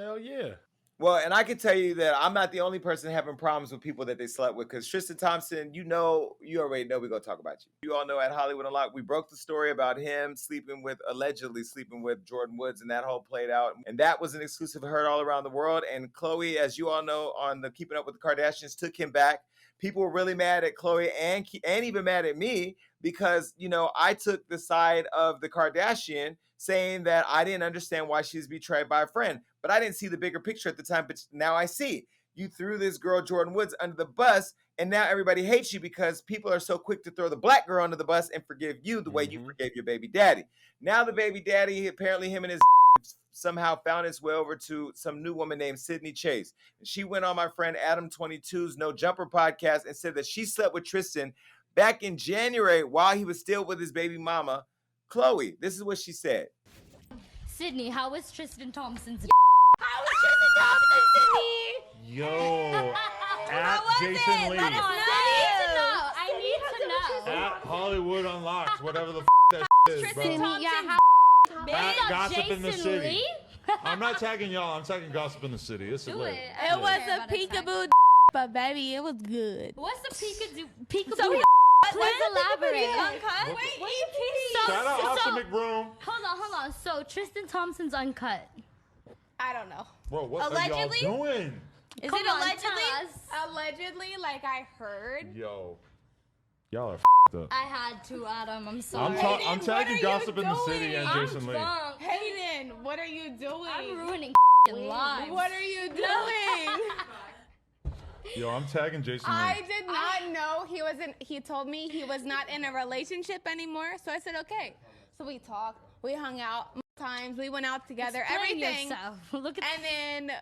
Hell yeah. Well, and I can tell you that I'm not the only person having problems with people that they slept with, because Tristan Thompson, you already know we're going to talk about you. You all know at Hollywood Unlocked, we broke the story about him allegedly sleeping with Jordan Woods, and that whole played out. And that was an exclusive heard all around the world. And Khloe, as you all know, on the Keeping Up with the Kardashians, took him back. People were really mad at Khloe and even mad at me because, I took the side of the Kardashian, saying that I didn't understand why she was betrayed by a friend. But I didn't see the bigger picture at the time, but now I see. You threw this girl, Jordan Woods, under the bus, and now everybody hates you because people are so quick to throw the black girl under the bus and forgive you the way you forgave your baby daddy. Now the baby daddy, apparently him and his somehow found his way over to some new woman named Sydney Chase. She went on my friend Adam 22's No Jumper podcast and said that she slept with Tristan back in January while he was still with his baby mama, Khloe. This is what she said. Sydney, how was Tristan Thompson's How was Tristan Thompson, Sydney? Yo. At Jason Lee. I need to know. At Hollywood Unlocked, whatever the that is, Tristan bro. Thompson, Bitch, Gossip in the Jason city. Lee? I'm not tagging y'all. I'm tagging Gossip in the City. It's Do lit. it. It was a peekaboo, but baby, it was good. What's the peekaboo? So he Please elaborate. uncut. Wait, Shout out Austin McBroom. Hold on. So Tristan Thompson's uncut. I don't know. Bro, what Allegedly? are y'all doing? Is Come it on, allegedly? tell us. Allegedly, like I heard. Yo. Y'all are up. I had to, Adam. I'm sorry. I'm tagging Gossip in the City and I'm Jason Lee. drunk. Hayden, what are you doing? I'm ruining lives. What are you doing? Yo, I'm tagging Jason Lee. I did not know he wasn't. He told me he was not in a relationship anymore. So I said, okay. So we talked. We hung out times. We went out together. Explain everything. yourself. Look at And then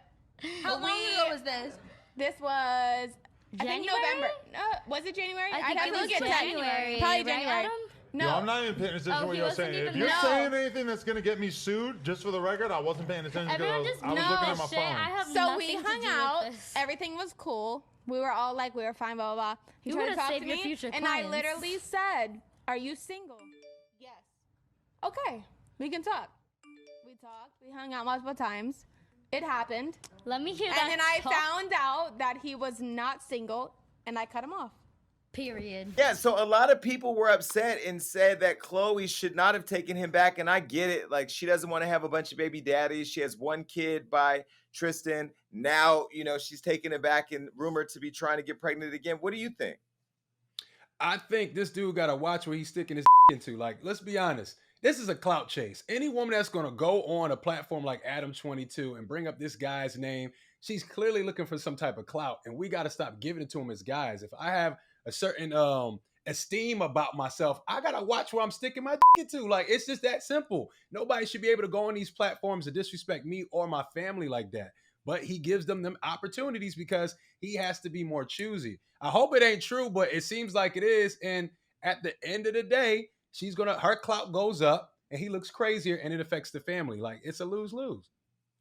How long ago was this? This was I think January? November. No, was it January? I think have it to was look at January. Probably right, January. Adam? No. Yo, I'm not even paying attention to what he you're wasn't saying. If even you're there. saying anything that's gonna get me sued, just for the record, I wasn't paying attention Everyone because just I was knows looking at my shit. phone. I have So nothing we to hung do out. with this. Everything was cool. We were all like, we were fine, blah, blah, blah. He You tried to would've talk saved to your me, future and clients. I literally said, are you single? Yes. Okay, we can talk. We talked. We hung out multiple times. It happened. Let me hear that. And then I talk, found out that he was not single, and I cut him off. Period. Yeah, so a lot of people were upset and said that Khloe should not have taken him back, and I get it. Like, she doesn't want to have a bunch of baby daddies. She has one kid by Tristan. Now, she's taking it back and rumored to be trying to get pregnant again. What do you think? I think this dude got to watch where he's sticking his into. Like, let's be honest. This is a clout chase. Any woman that's going to go on a platform like Adam 22 and bring up this guy's name, she's clearly looking for some type of clout, and we got to stop giving it to him as guys. If I have a certain esteem about myself, I got to watch where I'm sticking my into. Like, it's just that simple. Nobody should be able to go on these platforms and disrespect me or my family like that. But he gives them opportunities because he has to be more choosy. I hope it ain't true, but it seems like it is. And at the end of the day, her clout goes up and he looks crazier and it affects the family. Like, it's a lose-lose.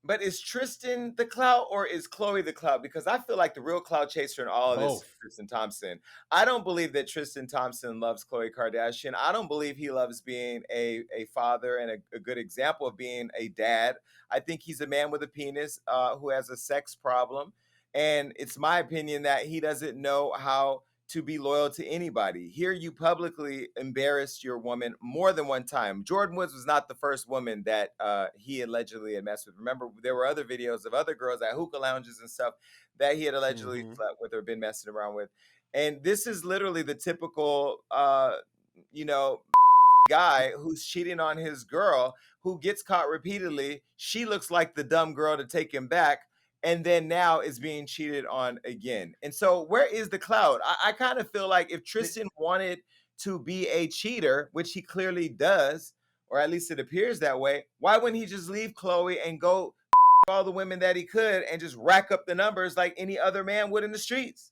But is Tristan the clout or is Khloe the clout? Because I feel like the real clout chaser in all of this is Tristan Thompson. I don't believe that Tristan Thompson loves Khloe Kardashian. I don't believe he loves being a father and a good example of being a dad. I think he's a man with a penis who has a sex problem. And it's my opinion that he doesn't know how to be loyal to anybody. Here you publicly embarrassed your woman more than one time. Jordan Woods was not the first woman that he allegedly had messed with. Remember, there were other videos of other girls at hookah lounges and stuff that he had allegedly slept with or been messing around with. And this is literally the typical, guy who's cheating on his girl, who gets caught repeatedly. She looks like the dumb girl to take him back, and then now is being cheated on again. And so where is the clout? I kind of feel like if Tristan wanted to be a cheater, which he clearly does, or at least it appears that way, why wouldn't he just leave Khloe and go all the women that he could and just rack up the numbers like any other man would in the streets?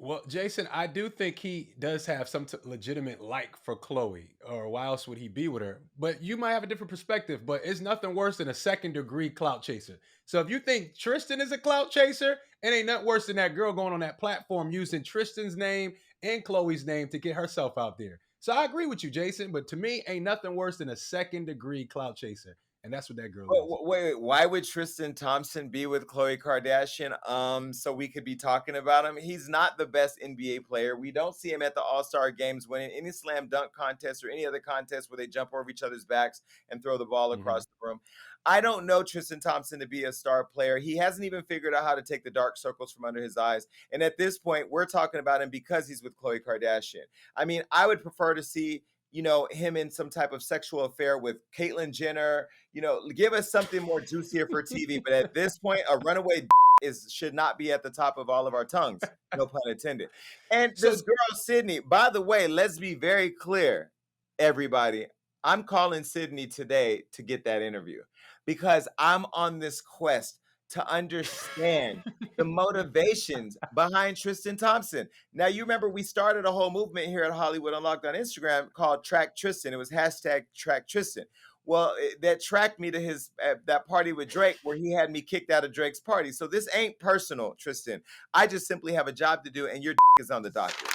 Well, Jason, I do think he does have some legitimate like for Khloe, or why else would he be with her? But you might have a different perspective, but it's nothing worse than a second-degree clout chaser. So if you think Tristan is a clout chaser, it ain't nothing worse than that girl going on that platform using Tristan's name and Khloe's name to get herself out there. So I agree with you, Jason, but to me, ain't nothing worse than a second-degree clout chaser. And that's what that girl Wait, is. wait, why would Tristan Thompson be with Khloe Kardashian? So we could be talking about him. He's not the best NBA player. We don't see him at the All-Star games winning any slam dunk contest or any other contest where they jump over each other's backs and throw the ball across the room. I don't know Tristan Thompson to be a star player. He hasn't even figured out how to take the dark circles from under his eyes. And at this point, we're talking about him because he's with Khloe Kardashian. I mean, I would prefer to see, you know, him in some type of sexual affair with Caitlyn Jenner. You know, give us something more juicier for TV. But at this point, a runaway should not be at the top of all of our tongues. No pun intended. And this girl, Sydney, by the way, let's be very clear, everybody. I'm calling Sydney today to get that interview because I'm on this quest to understand the motivations behind Tristan Thompson. Now, you remember we started a whole movement here at Hollywood Unlocked on Instagram called Track Tristan. It was hashtag Track Tristan. Well, that tracked me to his that party with Drake where he had me kicked out of Drake's party. So this ain't personal, Tristan. I just simply have a job to do and your is on the docket.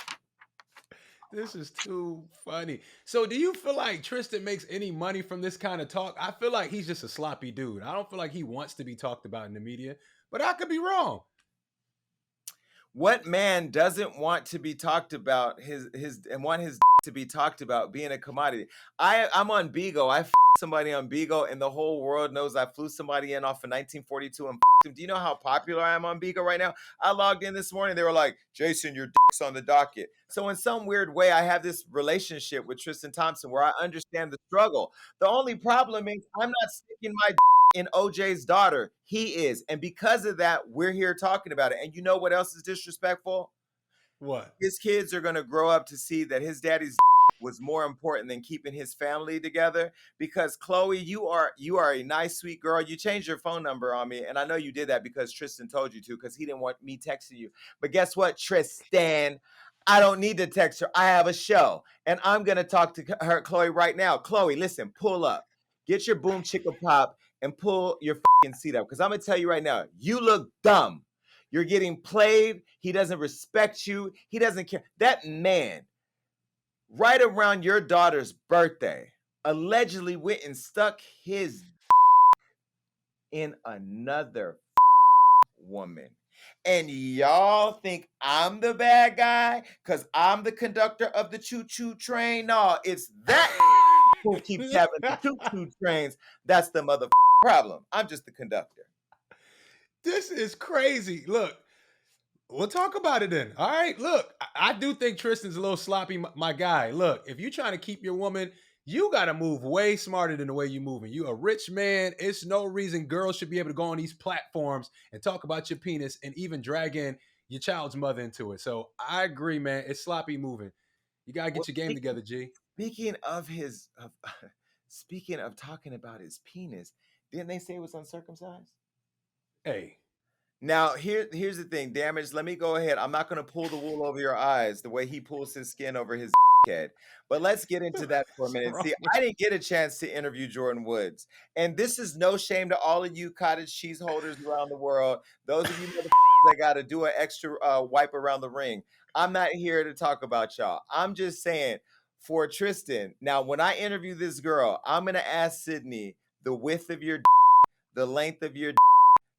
This is too funny. So do you feel like Tristan makes any money from this kind of talk? I feel like he's just a sloppy dude. I don't feel like he wants to be talked about in the media, but I could be wrong. What man doesn't want to be talked about and want his to be talked about being a commodity? I'm on Bigo. I somebody on Bigo and the whole world knows I flew somebody in off of 1942 and him. Do you know how popular I am on Bigo right now? I logged in this morning. They were like, Jason, your dick's on the docket. So in some weird way, I have this relationship with Tristan Thompson where I understand the struggle. The only problem is I'm not sticking my in OJ's daughter. He is. And because of that, we're here talking about it. And you know what else is disrespectful? What? His kids are going to grow up to see that his daddy's was more important than keeping his family together. Because Khloe, you are a nice, sweet girl. You changed your phone number on me. And I know you did that because Tristan told you to, because he didn't want me texting you. But guess what, Tristan? I don't need to text her. I have a show. And I'm going to talk to her, Khloe, right now. Khloe, listen, pull up. Get your boom chicka pop and pull your fucking seat up. Because I'm going to tell you right now, you look dumb. You're getting played. He doesn't respect you. He doesn't care. That man, right around your daughter's birthday, allegedly went and stuck his in another woman. And y'all think I'm the bad guy because I'm the conductor of the choo-choo train? No, it's that who keeps having the choo-choo trains. That's the mother problem. I'm just the conductor. This is crazy. Look, we'll talk about it then. All right, look, I do think Tristan's a little sloppy, my guy. Look, if you're trying to keep your woman, you got to move way smarter than the way you're moving. You a rich man. It's no reason girls should be able to go on these platforms and talk about your penis and even drag in your child's mother into it. So I agree, man. It's sloppy moving. You got to get your game together, G. Speaking of talking about his penis, didn't they say it was uncircumcised? Hey. Now, here's the thing, Damage. Let me go ahead. I'm not going to pull the wool over your eyes the way he pulls his skin over his head. But let's get into that for a minute. See, I didn't get a chance to interview Jordan Woods. And this is no shame to all of you cottage cheese holders around the world. Those of you that got to do an extra wipe around the ring. I'm not here to talk about y'all. I'm just saying, for Tristan, now, when I interview this girl, I'm going to ask Sydney the width of your the length of your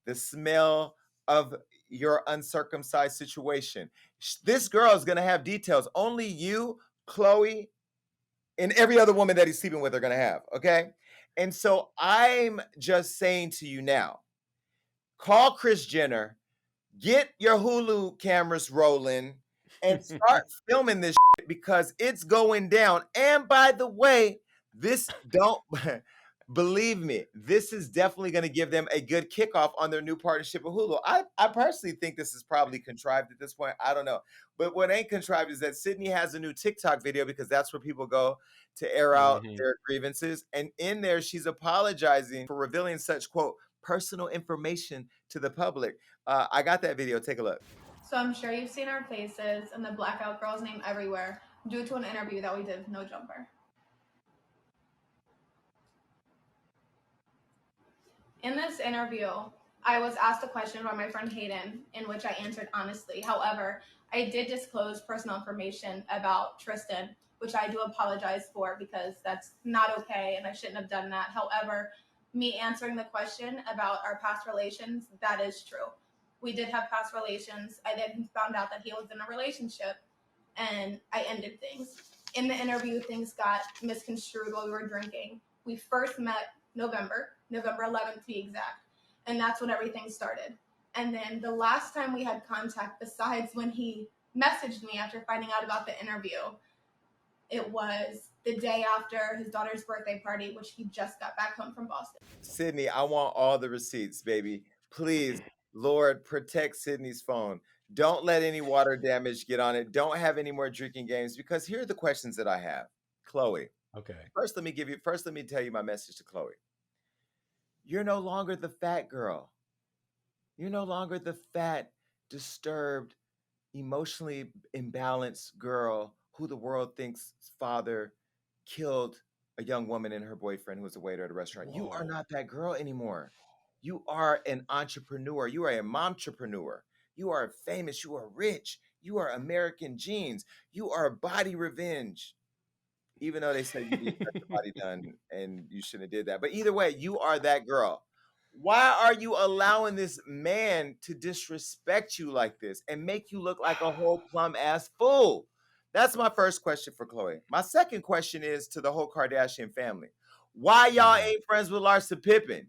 the smell of your uncircumcised situation. This girl is going to have details. Only you, Khloe, and every other woman that he's sleeping with are going to have, okay? And so I'm just saying to you now, call Kris Jenner, get your Hulu cameras rolling, and start filming this shit because it's going down. And by the way, believe me, this is definitely going to give them a good kickoff on their new partnership with Hulu. I personally think this is probably contrived at this point. I don't know. But what ain't contrived is that Sydney has a new TikTok video because that's where people go to air out their grievances. And in there, she's apologizing for revealing such, quote, personal information to the public. I got that video. Take a look. So I'm sure you've seen our faces and the blackout girl's name everywhere due to an interview that we did with No Jumper. In this interview, I was asked a question by my friend Hayden, in which I answered honestly. However, I did disclose personal information about Tristan, which I do apologize for because that's not okay and I shouldn't have done that. However, me answering the question about our past relations, that is true. We did have past relations. I then found out that he was in a relationship, and I ended things. In the interview, things got misconstrued while we were drinking. We first met November 11th to be exact, and that's when everything started. And then the last time we had contact, besides when he messaged me after finding out about the interview, it was the day after his daughter's birthday party, which he just got back home from Boston. Sydney, I want all the receipts, baby. Please, Lord, protect Sydney's phone. Don't let any water damage get on it. Don't have any more drinking games, because here are the questions that I have. Chloe. Okay. First, let me tell you my message to Chloe. You're no longer the fat girl. You're no longer the fat, disturbed, emotionally imbalanced girl who the world thinks father killed a young woman and her boyfriend who was a waiter at a restaurant. You are not that girl anymore. You are an entrepreneur. You are a momtrepreneur. You are famous. You are rich. You are American genes. You are body revenge. Even though they said you need to get your body done and you shouldn't have did that. But either way, you are that girl. Why are you allowing this man to disrespect you like this and make you look like a whole plum ass fool? That's my first question for Chloe. My second question is to the whole Kardashian family. Why y'all ain't friends with Larsa Pippen?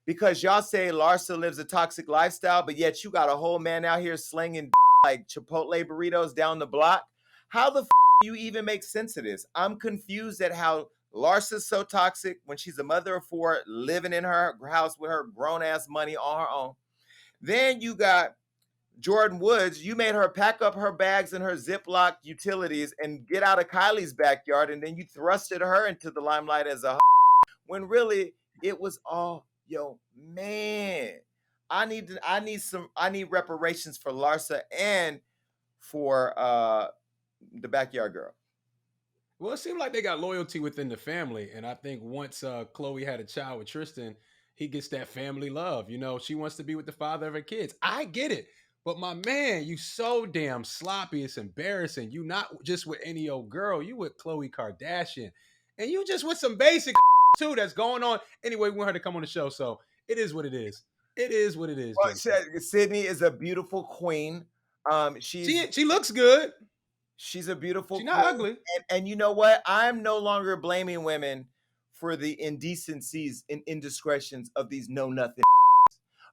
Because y'all say Larsa lives a toxic lifestyle, but yet you got a whole man out here slinging like Chipotle burritos down the block. How the do you even make sense of this? I'm confused at how Larsa's so toxic when she's a mother of four, living in her house with her grown-ass money on her own. Then you got Jordan Woods. You made her pack up her bags and her Ziploc utilities and get out of Kylie's backyard, and then you thrusted her into the limelight as a when really it was all yo man. I need reparations for Larsa and for the backyard girl. Well, it seemed like they got loyalty within the family, and I think once Chloe had a child with Tristan, he gets that family love. You know, she wants to be with the father of her kids. I get it, but my man, you so damn sloppy. It's embarrassing. You not just with any old girl. You with Khloe Kardashian, and you just with some basic too that's going on. Anyway, we want her to come on the show, so it is what it is. It is what it is. Well, Sydney is a beautiful queen. She looks good. She's a beautiful She's not ugly. And you know what? I'm no longer blaming women for the indecencies and indiscretions of these know-nothing.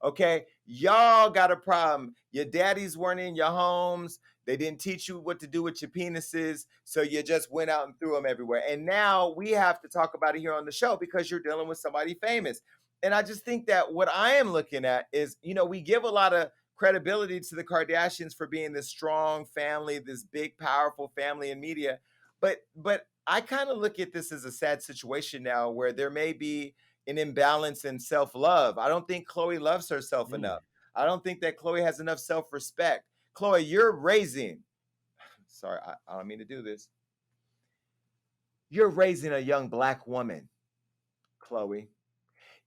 Okay? Y'all got a problem. Your daddies weren't in your homes. They didn't teach you what to do with your penises, so you just went out and threw them everywhere. And now we have to talk about it here on the show because you're dealing with somebody famous. And I just think that what I am looking at is, you know, we give a lot of credibility to the Kardashians for being this strong family, this big, powerful family in media. But I kind of look at this as a sad situation now where there may be an imbalance in self-love. I don't think Khloe loves herself enough. I don't think that Khloe has enough self-respect. Khloe, you're raising, sorry, I don't mean to do this. You're raising a young black woman, Khloe.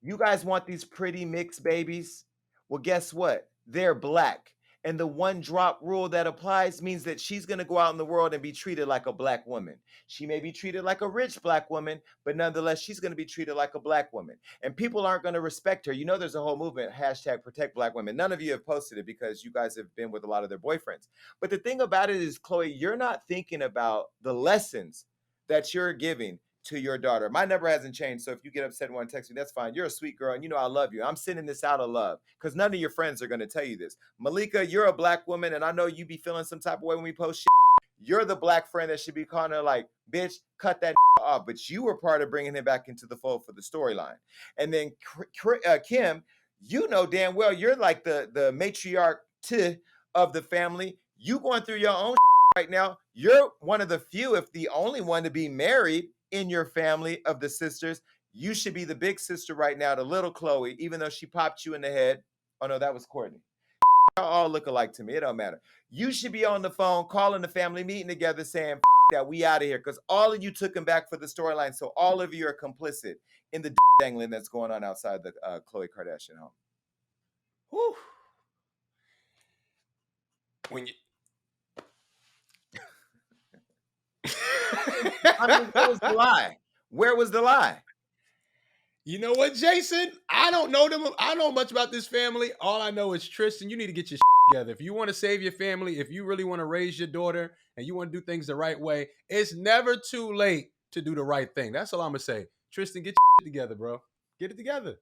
You guys want these pretty mixed babies? Well, guess what? They're black. And the one drop rule that applies means that she's going to go out in the world and be treated like a black woman. She may be treated like a rich black woman, but nonetheless, she's going to be treated like a black woman. And people aren't going to respect her. You know, there's a whole movement, hashtag protect black women. None of you have posted it because you guys have been with a lot of their boyfriends. But the thing about it is, Khloe, you're not thinking about the lessons that you're giving to your daughter. My number hasn't changed, so if you get upset and want to text me, that's fine. You're a sweet girl, and you know I love you. I'm sending this out of love because none of your friends are going to tell you this. Malika, you're a black woman, and I know you be feeling some type of way when we post shit. You're the black friend that should be calling her like, bitch, cut that off. But you were part of bringing him back into the fold for the storyline. And then Kim, you know damn well you're like the matriarch of the family. You going through your own right now. You're one of the few, if the only one, to be married in your family of the sisters. You should be the big sister right now to little Khloe, even though she popped you in the head. Oh no, that was Courtney. All look alike to me. It don't matter. You should be on the phone calling the family meeting together saying that we out of here because all of you took him back for the storyline. So all of you are complicit in the dangling that's going on outside the Khloe Kardashian home. Whew. When you I mean, where was the lie? Where was the lie? You know what, Jason? I don't know them. I don't know much about this family. All I know is Tristan, you need to get your together. If you want to save your family, if you really want to raise your daughter and you want to do things the right way, it's never too late to do the right thing. That's all I'm going to say. Tristan, get your together, bro. Get it together.